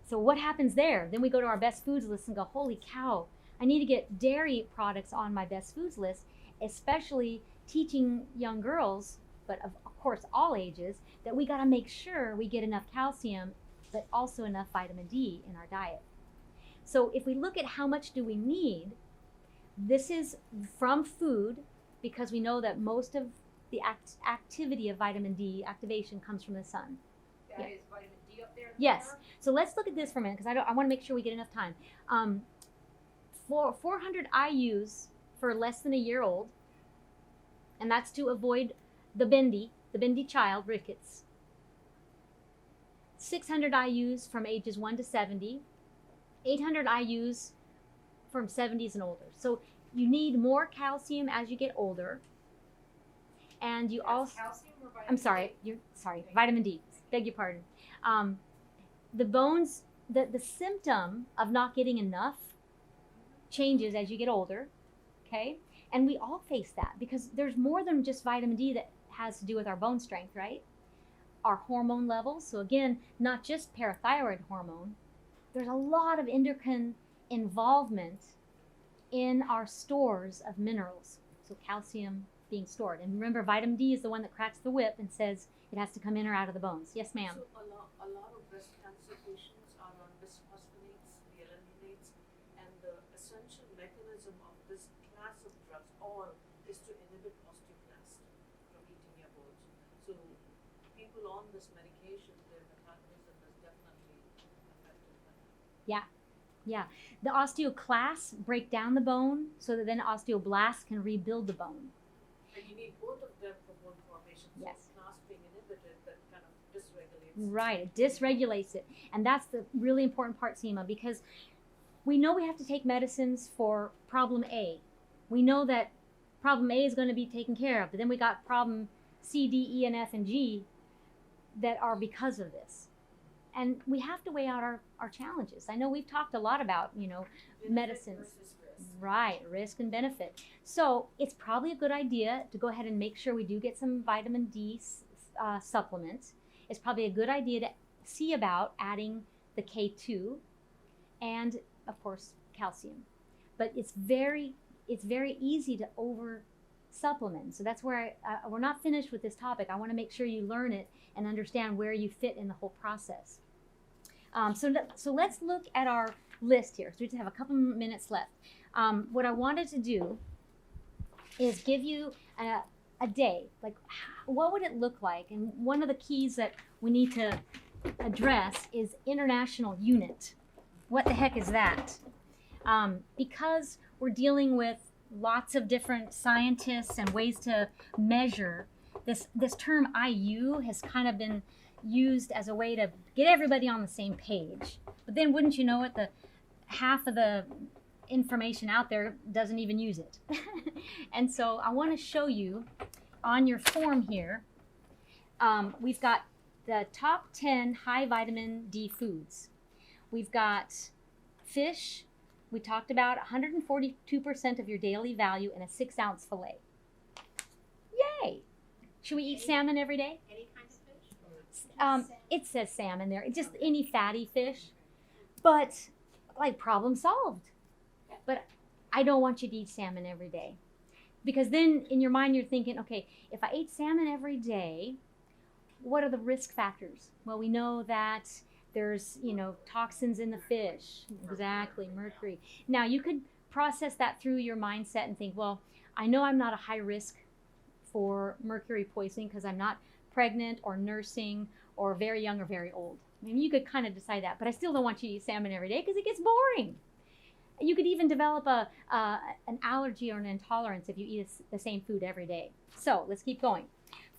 So what happens there? Then we go to our best foods list and go, holy cow, I need to get dairy products on my best foods list, especially teaching young girls, but of course all ages, that we got to make sure we get enough calcium, but also enough vitamin D in our diet. So if we look at how much do we need, this is from food, because we know that most of the activity of vitamin D activation comes from the sun. That is vitamin D up there? Yes. So let's look at this for a minute, because I want to make sure we get enough time. 400 IUs for less than a year old, and that's to avoid the bendy child, rickets. 600 IUs from ages 1 to 70, 800 IUs from 70s and older. So you need more calcium as you get older, and you also. Calcium or vitamin I'm sorry. Vitamin D. Beg your pardon. The bones. The symptom of not getting enough changes as you get older. Okay, and we all face that because there's more than just vitamin D that has to do with our bone strength, right? Our hormone levels. So again, not just parathyroid hormone. There's a lot of endocrine involvement in our stores of minerals. So calcium being stored. And remember, vitamin D is the one that cracks the whip and says it has to come in or out of the bones. Yes, ma'am. So a lot of breast cancer patients are on bisphosphonates, alendronates, and the essential mechanism of this class of drugs all is to inhibit osteoclast from eating your bones. So people on this medication, their metabolism is definitely affected by that. Yeah. The osteoclasts break down the bone so that then osteoblasts can rebuild the bone. And you need both of them for bone formation. Yes. So class being inhibited, that kind of dysregulates. Right, it dysregulates it. And that's the really important part, Seema, because we know we have to take medicines for problem A. We know that problem A is going to be taken care of, but then we got problem C, D, E, and F, and G that are because of this. And we have to weigh out our challenges. I know we've talked a lot about, Benefit medicines. versus risk. Right, risk and benefit. So it's probably a good idea to go ahead and make sure we do get some vitamin D supplements. It's probably a good idea to see about adding the K2 and, of course, calcium. But it's very easy to over supplement. So that's where we're not finished with this topic. I want to make sure you learn it and understand where you fit in the whole process. So let's look at our list here. So we just have a couple minutes left. What I wanted to do is give you a day. Like, what would it look like? And one of the keys that we need to address is international unit. What the heck is that? Because we're dealing with lots of different scientists and ways to measure, this term IU has kind of been used as a way to get everybody on the same page. But then wouldn't you know it, the half of the information out there doesn't even use it. And so I want to show you on your form here, we've got the top 10 high vitamin D foods. We've got fish. We talked about 142% of your daily value in a 6-ounce fillet. Yay! Should we eat salmon every day? Any kind of fish? It says salmon there. It's just any fatty fish. But, like, problem solved. But I don't want you to eat salmon every day. Because then in your mind you're thinking, okay, if I ate salmon every day, what are the risk factors? Well, we know that there's, toxins in the fish. Exactly, mercury. Now, you could process that through your mindset and think, well, I know I'm not a high risk for mercury poisoning because I'm not pregnant or nursing or very young or very old. I mean, you could kind of decide that, but I still don't want you to eat salmon every day because it gets boring. You could even develop an allergy or an intolerance if you eat the same food every day. So let's keep going.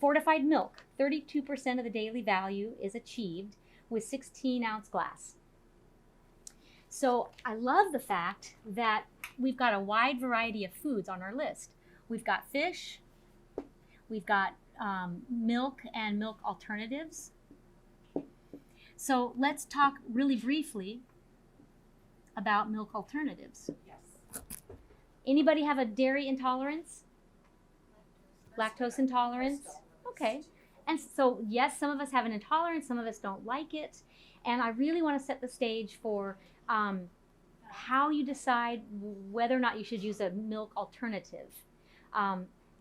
Fortified milk, 32% of the daily value is achieved with 16-ounce glass. So I love the fact that we've got a wide variety of foods on our list. We've got fish, we've got milk and milk alternatives. So let's talk really briefly about milk alternatives. Yes. Anybody have a dairy intolerance? Lactose intolerance? Okay. And so, yes, some of us have an intolerance, some of us don't like it. And I really want to set the stage for how you decide whether or not you should use a milk alternative.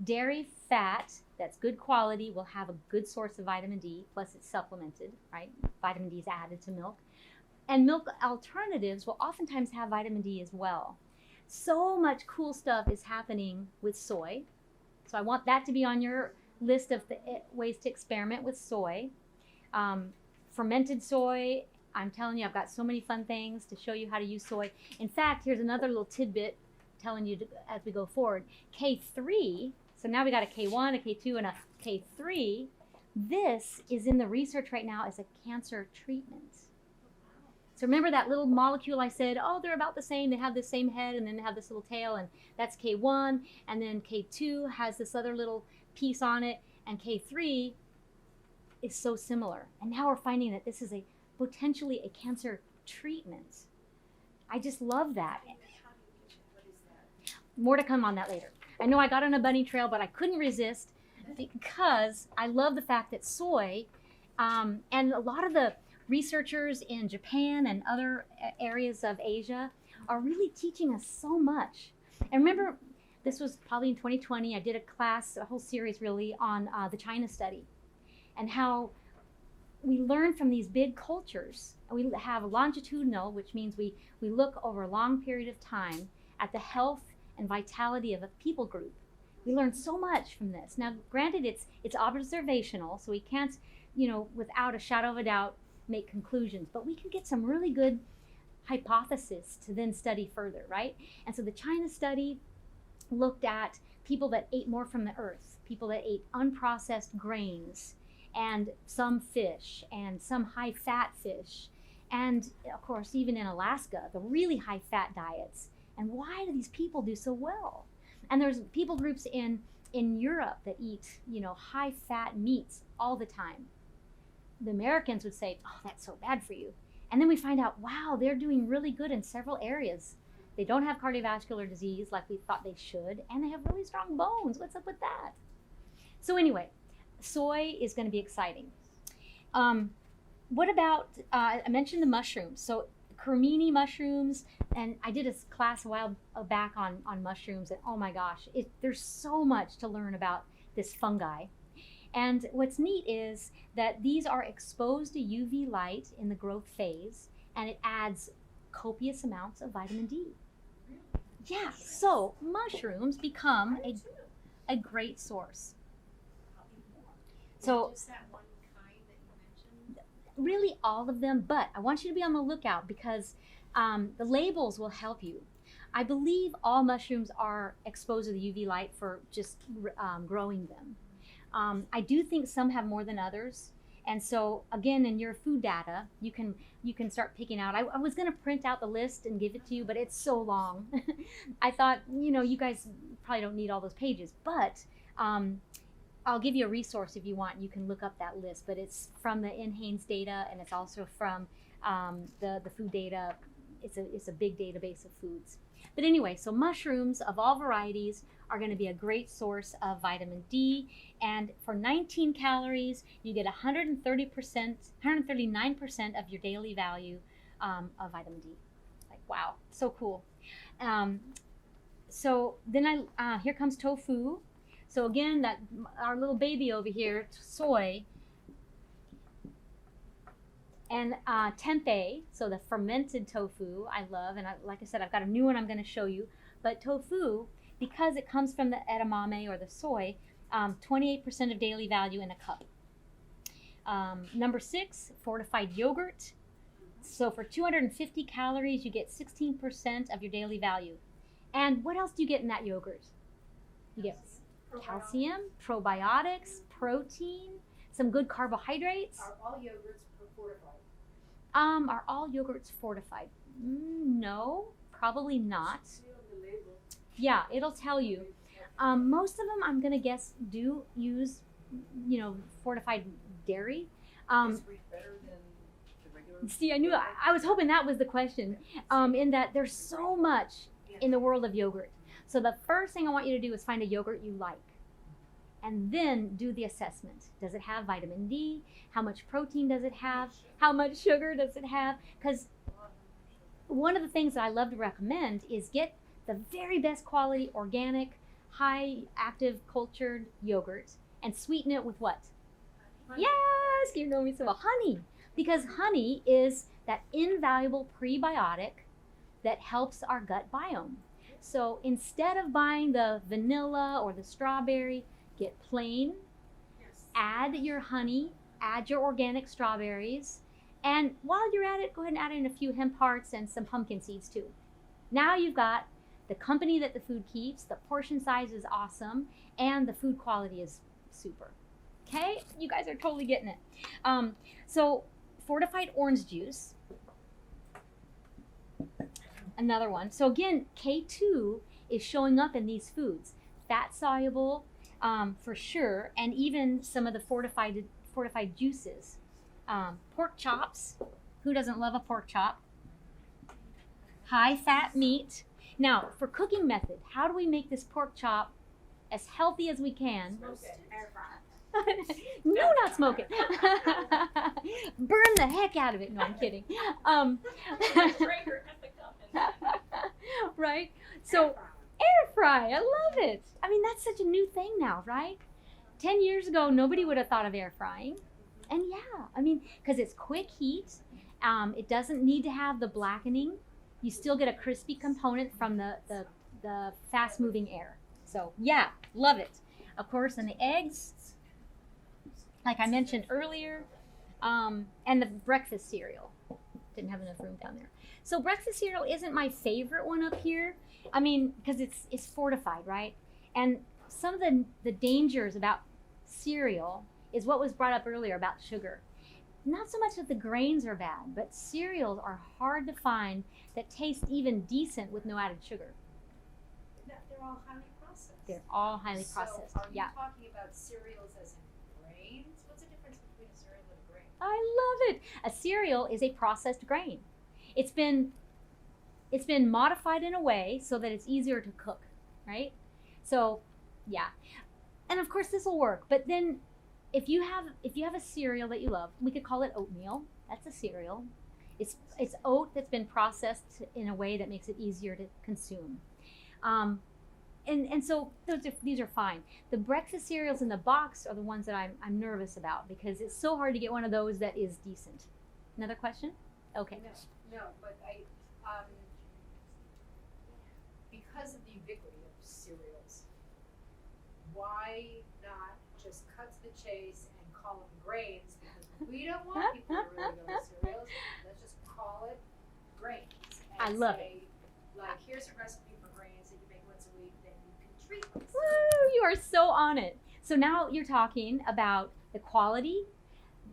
Dairy fat that's good quality will have a good source of vitamin D, plus it's supplemented, right? Vitamin D is added to milk. And milk alternatives will oftentimes have vitamin D as well. So much cool stuff is happening with soy. So I want that to be on your list of the ways to experiment with soy. Fermented soy, I'm telling you, I've got so many fun things to show you how to use soy. In fact, here's another little tidbit telling you as we go forward. K3, so now we got a K1, a K2, and a K3. This is in the research right now as a cancer treatment. So remember that little molecule I said, oh, they're about the same. They have the same head, and then they have this little tail, and that's K1. And then K2 has this other little piece on it, and K3 is so similar. And now we're finding that this is a potentially a cancer treatment. I just love that. More to come on that later. I know I got on a bunny trail, but I couldn't resist because I love the fact that soy, and a lot of the researchers in Japan and other areas of Asia are really teaching us so much. And remember, this was probably in 2020, I did a class, a whole series really, on the China study and how we learn from these big cultures. We have longitudinal, which means we look over a long period of time at the health and vitality of a people group. We learn so much from this. Now, granted, it's observational, so we can't, without a shadow of a doubt, make conclusions, but we can get some really good hypothesis to then study further, right? And so the China study looked at people that ate more from the earth, people that ate unprocessed grains, and some fish, and some high-fat fish, and of course, even in Alaska, the really high-fat diets. And why do these people do so well? And there's people groups in Europe that eat, high-fat meats all the time. The Americans would say, oh, that's so bad for you. And then we find out, wow, they're doing really good in several areas. They don't have cardiovascular disease like we thought they should, and they have really strong bones. What's up with that? So anyway, soy is going to be exciting. What about, I mentioned the mushrooms. So cremini mushrooms, and I did a class a while back on mushrooms, and oh my gosh, there's so much to learn about this fungi. And what's neat is that these are exposed to UV light in the growth phase, and it adds copious amounts of vitamin D. Yeah, so mushrooms become a great source. So Just that one kind that you mentioned? really all of them, but I want you to be on the lookout because the labels will help you. I believe all mushrooms are exposed to the UV light for just growing them. I do think some have more than others. And so again, in your food data, you can start picking out. I was going to print out the list and give it to you, but it's so long. I thought, you guys probably don't need all those pages, but I'll give you a resource if you want. You can look up that list, but it's from the NHANES data, and it's also from the food data. It's a big database of foods. But anyway, so mushrooms of all varieties are going to be a great source of vitamin D. And for 19 calories, you get 139% of your daily value of vitamin D. Like, wow, so cool. So then here comes tofu. So again, our little baby over here, soy, and tempeh, so the fermented tofu, I love. And like I said, I've got a new one I'm going to show you. But tofu, because it comes from the edamame or the soy, 28% of daily value in a cup. Number 6, fortified yogurt. So for 250 calories, you get 16% of your daily value. And what else do you get in that yogurt? You get calcium, probiotics, protein, some good carbohydrates. Are all yogurts fortified? Are all yogurts fortified? No, probably not. Yeah, it'll tell you. Most of them, I'm gonna guess, do use, fortified dairy. Is wheat better than the See, I was hoping that was the question. In that there's so much in the world of yogurt. So the first thing I want you to do is find a yogurt you like. And then do the assessment. Does it have vitamin D? How much protein does it have? How much sugar does it have? Because one of the things that I love to recommend is get the very best quality organic, high active cultured yogurt and sweeten it with what? Honey. Yes, you know me so well. Honey. Because honey is that invaluable prebiotic that helps our gut biome. So instead of buying the vanilla or the strawberry, get plain, Yes. add your honey, add your organic strawberries, and while you're at it, go ahead and add in a few hemp hearts and some pumpkin seeds too. Now you've got the company that the food keeps, the portion size is awesome, and the food quality is super. Okay? You guys are totally getting it. So fortified orange juice, another one. So again, K2 is showing up in these foods. Fat soluble, for sure, and even some of the fortified juices. Pork chops. Who doesn't love a pork chop? High fat meat. Now, for cooking method, how do we make this pork chop as healthy as we can? Air fry. No, not smoke it. Burn the heck out of it. No, I'm kidding. Right? So air fry, I love it. I mean, that's such a new thing now, right? 10 years ago, nobody would have thought of air frying. And yeah, I mean, because it's quick heat. It doesn't need to have the blackening. You still get a crispy component from the fast moving air. So yeah, love it. Of course, and the eggs, like I mentioned earlier, and the breakfast cereal. Didn't have enough room down there. So breakfast cereal isn't my favorite one up here. I mean, because it's fortified, right? And some of the dangers about cereal is what was brought up earlier about sugar. Not so much that the grains are bad, but cereals are hard to find that taste even decent with no added sugar. They're all highly processed. They're all highly processed. So are you Yeah. talking about cereals as in grains? What's the difference between a cereal and a grain? I love it. A cereal is a processed grain. It's been modified in a way so that it's easier to cook, right? So, yeah. And of course this will work. But then if you have a cereal that you love, we could call it oatmeal. That's a cereal. It's oat that's been processed in a way that makes it easier to consume. And so these are fine. The breakfast cereals in the box are the ones that I'm nervous about because it's so hard to get one of those that is decent. Another question? Okay. No, but because of the ubiquity of cereals, why not just cut to the chase and call them grains? Because we don't want people to really go to cereals. Let's just call it grains. And I love say, like, here's a recipe for grains that you make once a week that you can treat once. Woo! You are so on it. So now you're talking about the quality,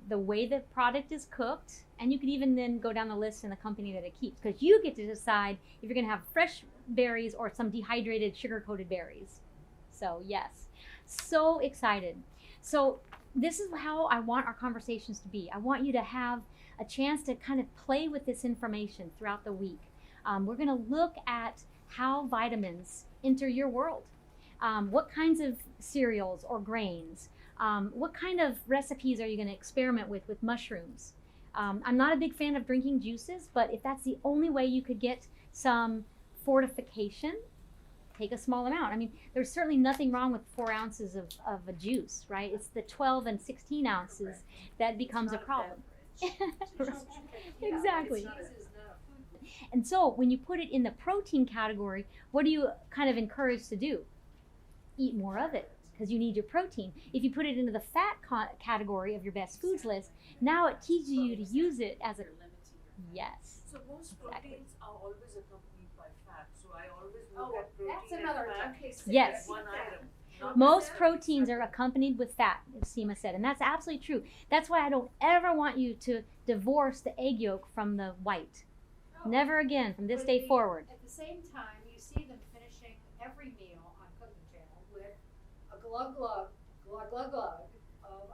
the way the product is cooked, and you could even then go down the list in the company that it keeps, because you get to decide if you're going to have fresh berries or some dehydrated sugar-coated berries. So yes, so excited. So this is how I want our conversations to be. I want you to have a chance to kind of play with this information throughout the week. We're going to look at how vitamins enter your world. What kinds of cereals or grains? What kind of recipes are you going to experiment with mushrooms? I'm not a big fan of drinking juices, but if that's the only way you could get some fortification, take a small amount. I mean, there's certainly nothing wrong with 4 ounces of a juice, right? It's the 12 and 16 ounces that becomes a problem. Exactly. Cheese is not a food. And so when you put it in the protein category, what do you kind of encourage to do? Eat more of it, because you need your protein. If you put it into the fat category of your best foods list, now it teaches you to use it as a, yes. So most Exactly. proteins are always accompanied by fat. So I always Oh, look at protein that's and another fat okay. So Yes. as one item. not Most separate. proteins are accompanied with fat, as Seema said, and that's absolutely true. That's why I don't ever want you to divorce the egg yolk from the white. No. Never again from this day forward. At the same time, you see them finishing every meal on Cooking Channel with a glug glug of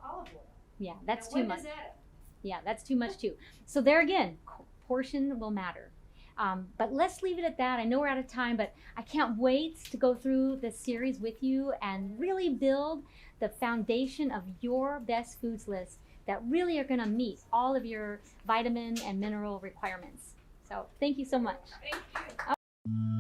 olive oil. Yeah, that's Now, too when much. does that Yeah, that's too much too. So there again, portion will matter. But let's leave it at that. I know we're out of time, but I can't wait to go through this series with you and really build the foundation of your best foods list that really are going to meet all of your vitamin and mineral requirements. So thank you so much. Thank you.